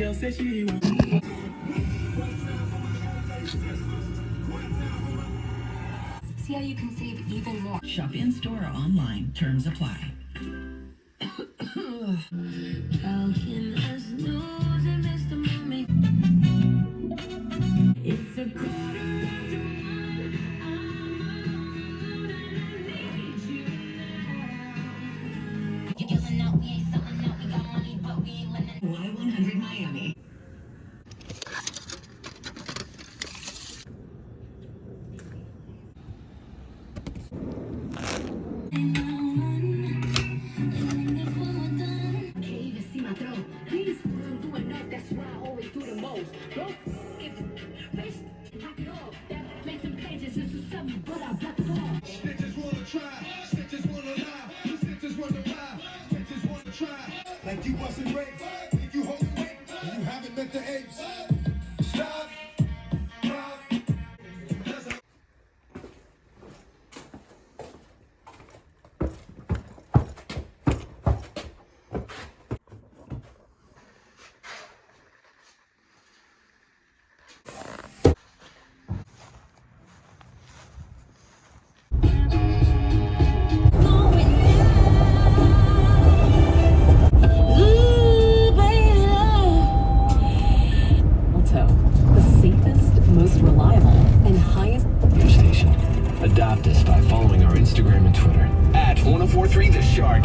girl said she want. See how you can save even more. Shop in store or online. Terms apply. How can us lose and miss the moment? It's a quarter after one. I'm alone and I need you now. You're killing out, we ain't selling out. We got money, but we ain't letting. Y100 Miami. Like you wasn't raped, if you hold weight, and you haven't met the apes. Stop, drop. Most reliable and highest your station. Adopt us by following our Instagram and Twitter at 1043 The Shark.